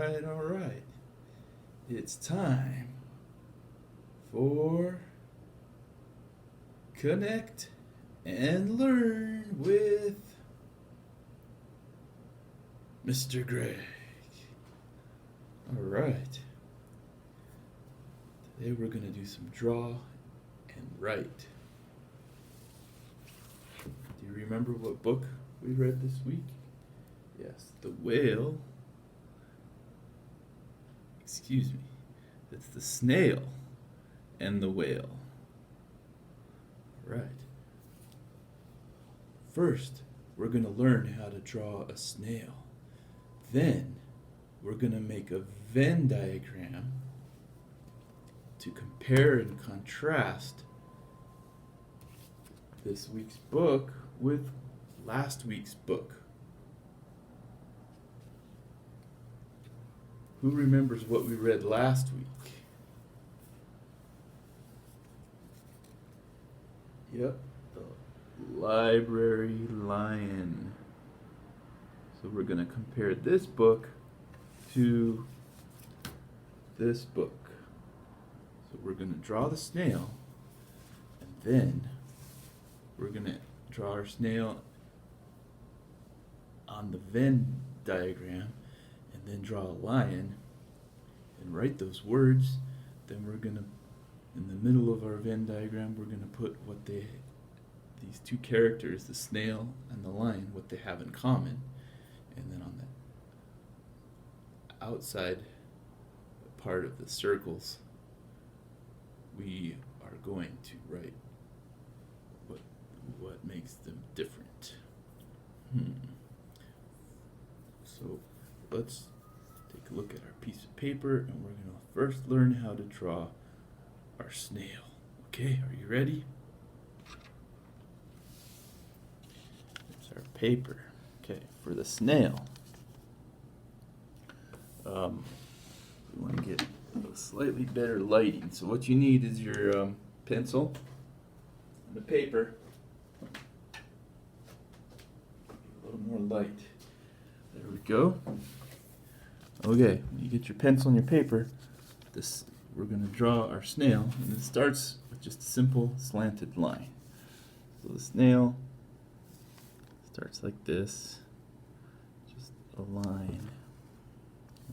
right, all right. It's time for Connect and Learn with Mr. Greg. All right. Today we're going to do some draw and write. Do you remember what book we read this week? Yes, The Whale. Excuse me. It's The Snail and the Whale. All right. First, we're going to learn how to draw a snail. Then, we're going to make a Venn diagram to compare and contrast this week's book with last week's book. Who remembers what we read last week? Yep, the Library Lion. So we're going to compare this book to this book. So we're going to draw the snail, and then we're going to draw our snail on the Venn diagram, and then draw a lion and write those words. Then we're going to, in the middle of our Venn diagram, we're going to put what these two characters, the snail and the lion, what they have in common. And then on the outside part of the circles, we are going to write what makes them different. So let's take a look at our piece of paper, and we're going to first learn how to draw our snail. Okay, are you ready? Here's our paper. Okay, for the snail, we want to get a slightly better lighting. So what you need is your pencil and the paper. A little more light. There we go. Okay, when you get your pencil and your paper, we're going to draw our snail, and it starts with just a simple slanted line. So the snail starts like this, just a line.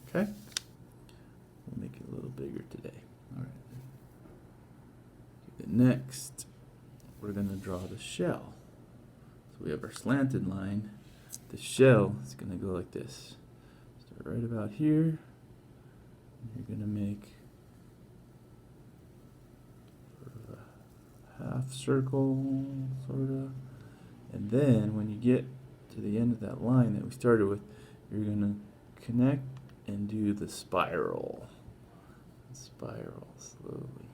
Okay? We'll make it a little bigger today. All right. Next, we're going to draw the shell. So we have our slanted line. The shell is going to go like this. Start right about here. And you're going to make sort of a half circle, sort of. And then when you get to the end of that line that we started with, you're going to connect and do the spiral. Spiral slowly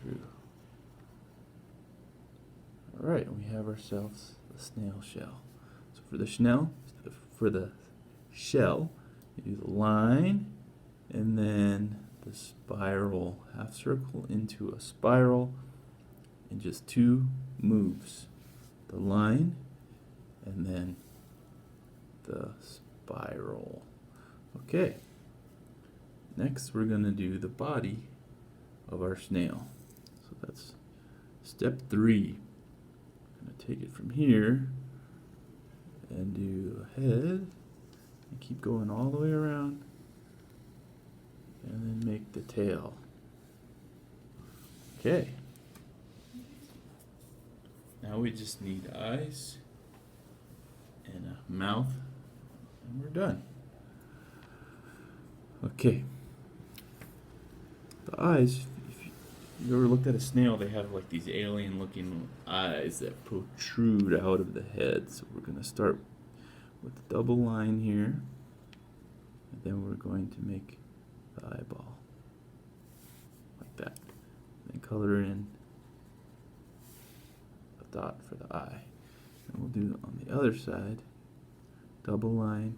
through. All right, we have ourselves a snail shell. So for the shell, you do the line and then the spiral, half circle into a spiral in just two moves. The line and then the spiral. Okay. Next, we're going to do the body of our snail. So that's step 3. I'm going to take it from here and do a head and keep going all the way around and then make the tail. Okay. Now we just need eyes and a mouth, and we're done. Okay. The eyes, if you ever looked at a snail, they have like these alien looking eyes that protrude out of the head. So we're going to start with the double line here, and then we're going to make the eyeball like that. Then color in a dot for the eye. And we'll do on the other side, double line,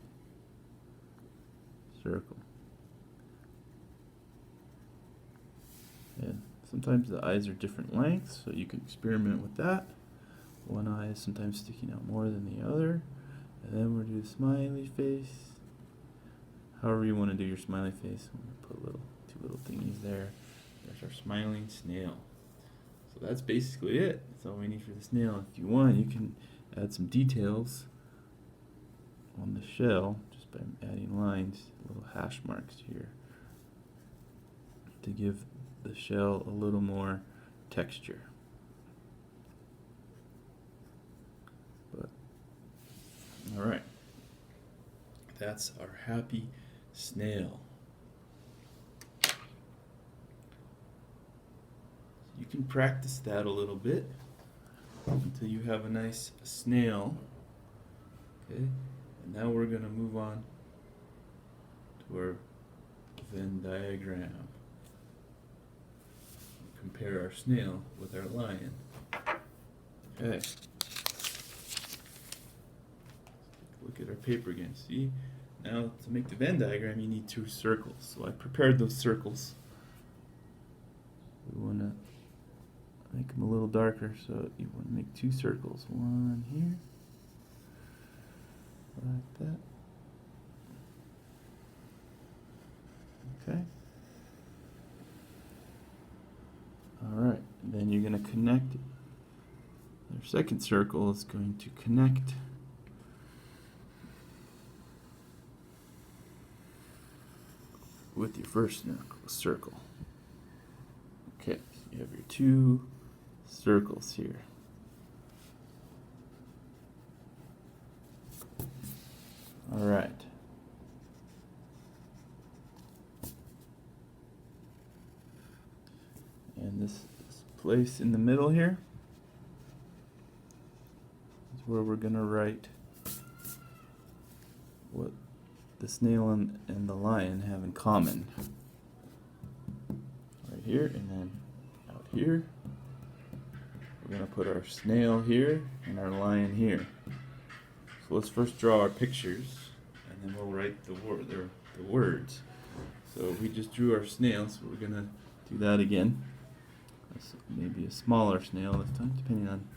circle. And sometimes the eyes are different lengths, so you can experiment with that. One eye is sometimes sticking out more than the other. And then we'll do a smiley face however you want to do your smiley face. I'm going to put two little thingies there. There's our smiling snail. So that's basically it. That's all we need for the snail. If you want, you can add some details on the shell just by adding lines, little hash marks here, to give the shell a little more texture. But all right, that's our happy snail. You can practice that a little bit until you have a nice snail. Okay, and now we're going to move on to our Venn diagram. Compare our snail with our lion. Okay. Look at our paper again. See? Now to make the Venn diagram you need two circles. So I prepared those circles. We want to make them a little darker, so you want to make two circles. One here, like that. Okay. Alright, then you're going to connect. Your second circle is going to connect with your first circle. Okay, so you have your two circles here. Alright. And this place in the middle here is where we're going to write what the snail and the lion have in common. Right here, and then out here. We're going to put our snail here and our lion here. So let's first draw our pictures, and then we'll write the words. So we just drew our snail, so we're going to do that again. Maybe a smaller snail this time, depending on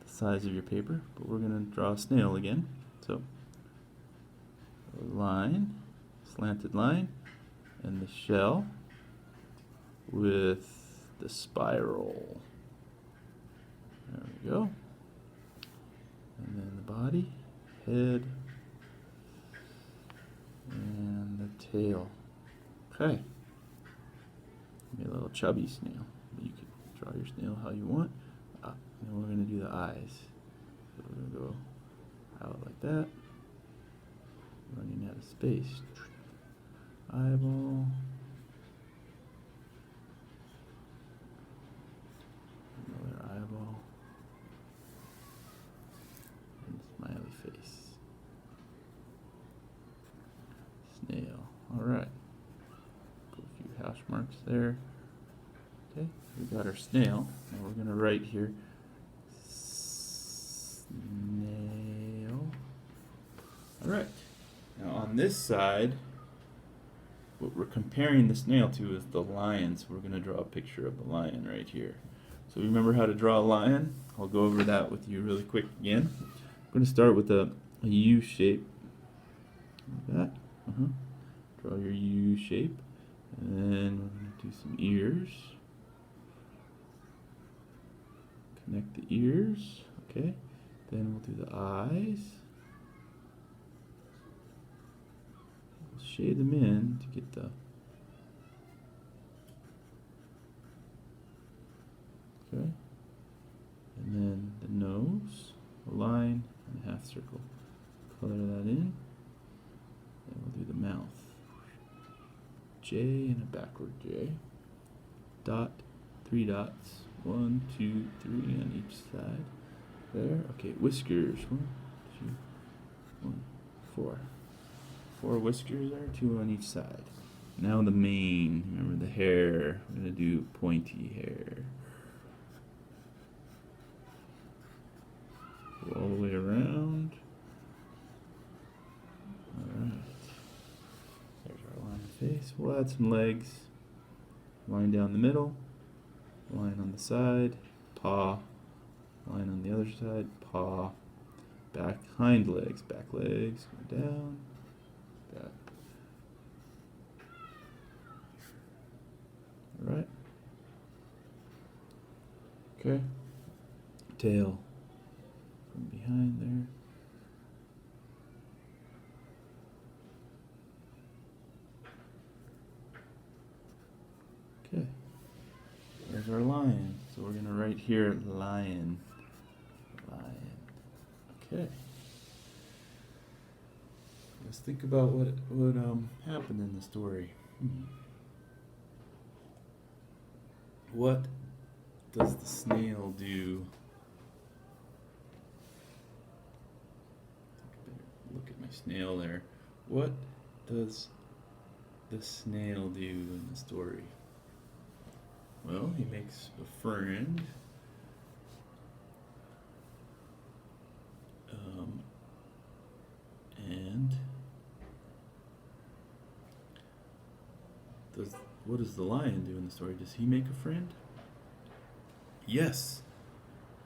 the size of your paper. But we're going to draw a snail again. So a line, slanted line, and the shell with the spiral. There we go. And then the body, head, and the tail. Okay. Maybe a little chubby snail. But you can draw your snail how you want. And then we're going to do the eyes. So we're going to go out like that. Running out of space. Eyeball. Another eyeball. And smiley face. Snail. Alright. Put a few hash marks there. Okay, we got our snail. Now we're going to write here snail. Alright. Now on this side, what we're comparing the snail to is the lion, so we're going to draw a picture of the lion right here. So remember how to draw a lion? I'll go over that with you really quick again. I'm going to start with a U shape, like that. Draw your U shape, and then we're going to do some ears. Connect the ears, okay. Then we'll do the eyes. Shade them in to get the okay, and then the nose, a line, and a half circle. Color that in. Then we'll do the mouth. J and a backward J. Dot, 3 dots. 1, 2, 3 on each side. There. Okay, whiskers. 1, 2, 1, 4. 4 whiskers there, 2 on each side. Now the mane. Remember the hair. We're going to do pointy hair. Go all the way around. Alright. There's our line face. We'll add some legs. Line down the middle. Line on the side. Paw. Line on the other side. Paw. Back hind legs. Back legs. Go down. Back Right. Okay. Tail from behind there. Okay. There's our lion. So we're gonna write here lion. Lion. Okay. Let's think about what happened in the story. What does the snail do? I better look at my snail there. What does the snail do in the story? Well, he makes a friend. And what does the lion do in the story? Does he make a friend? Yes,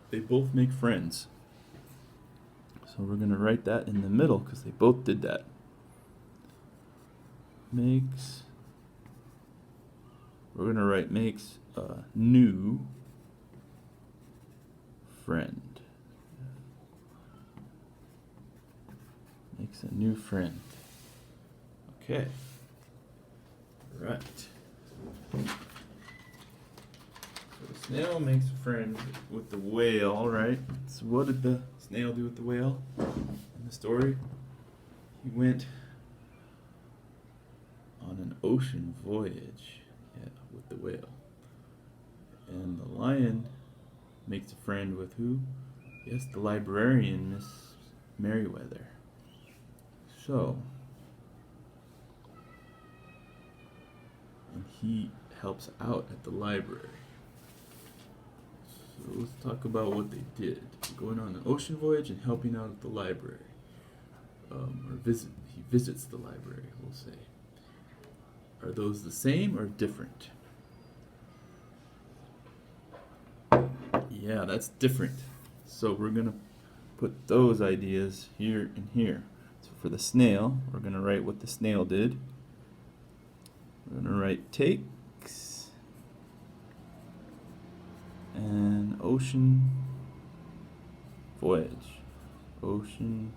they both make friends. So we're going to write that in the middle because they both did that. Makes. We're going to write makes a new friend. Makes a new friend. Okay. Right. So the snail makes a friend with the whale, right? So what did the snail do with the whale in the story? He went on an ocean voyage, with the whale. And the lion makes a friend with who? Yes, the librarian, Miss Merriweather. So, and he helps out at the library. So let's talk about what they did. Going on an ocean voyage and helping out at the library. He visits the library, we'll say. Are those the same or different? Yeah, that's different. So we're going to put those ideas here and here. So for the snail, we're going to write what the snail did. We're going to write takes an ocean voyage. Ocean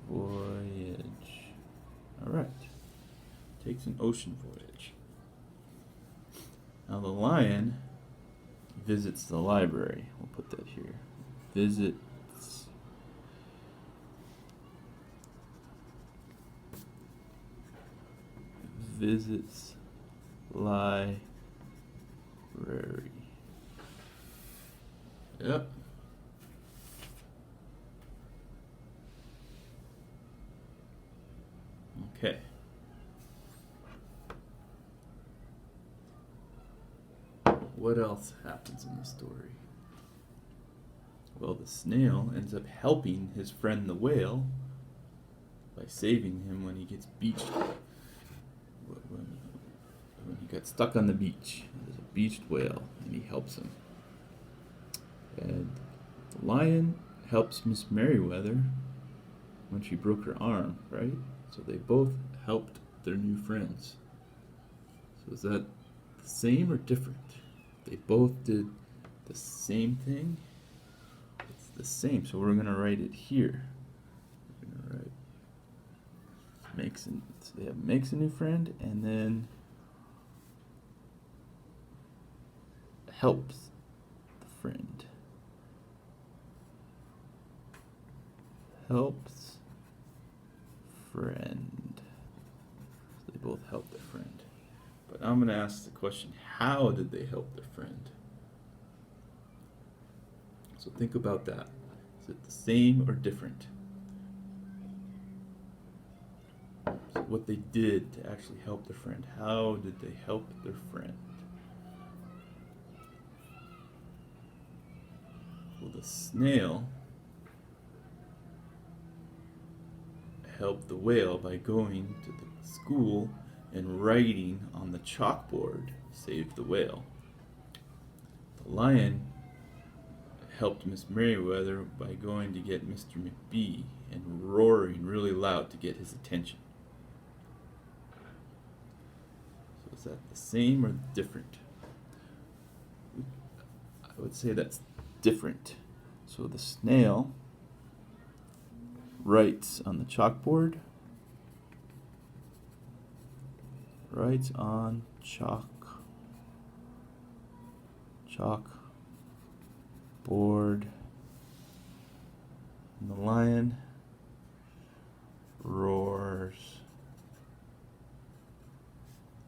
voyage. All right. Takes an ocean voyage. Now the lion visits the library. We'll put that here. Visits library. Yep. Okay. What else happens in the story? Well, the snail ends up helping his friend the whale by saving him when he gets beached. When he got stuck on the beach. There's a beached whale, and he helps him. And the lion helps Miss Merriweather when she broke her arm, right? So they both helped their new friends. So is that the same or different? They both did the same thing. It's the same, so we're gonna write it here. We're gonna write makes a new friend, and then helps the friend. Helps friend. So they both help their friend. But I'm going to ask the question, how did they help their friend? So think about that. Is it the same or different? So what they did to actually help their friend. How did they help their friend? Well, the snail helped the whale by going to the school and writing on the chalkboard, saved the whale. The lion helped Miss Merriweather by going to get Mr. McBee and roaring really loud to get his attention. So the Is that the same or different? I would say that's different. So the snail writes on the chalkboard. Writes on chalkboard. And the lion roars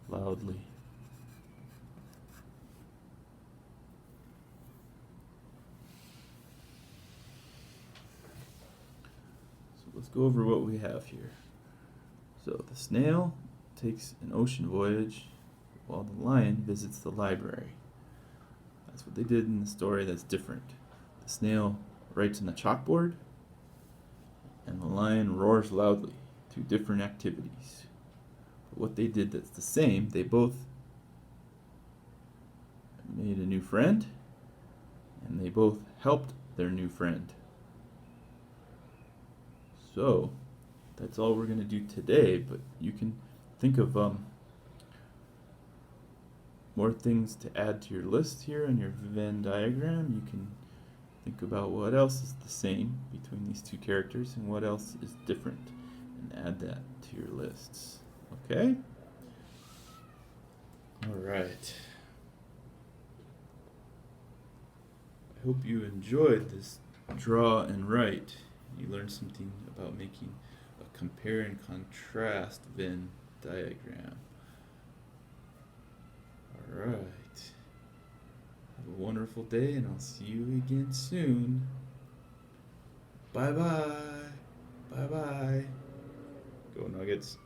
loudly. So let's go over what we have here. So the snail takes an ocean voyage while the lion visits the library. That's what they did in the story. That's different. The snail writes on the chalkboard and the lion roars loudly. Two different activities. But what they did that's the same, they both made a new friend and they both helped their new friend. So that's all we're going to do today, but you can think of more things to add to your list here on your Venn diagram. You can think about what else is the same between these two characters and what else is different and add that to your lists. Okay? Alright. I hope you enjoyed this draw and write. You learned something about making a compare and contrast Venn diagram. Alright. Have a wonderful day, and I'll see you again soon. Bye bye. Bye bye. Go Nuggets.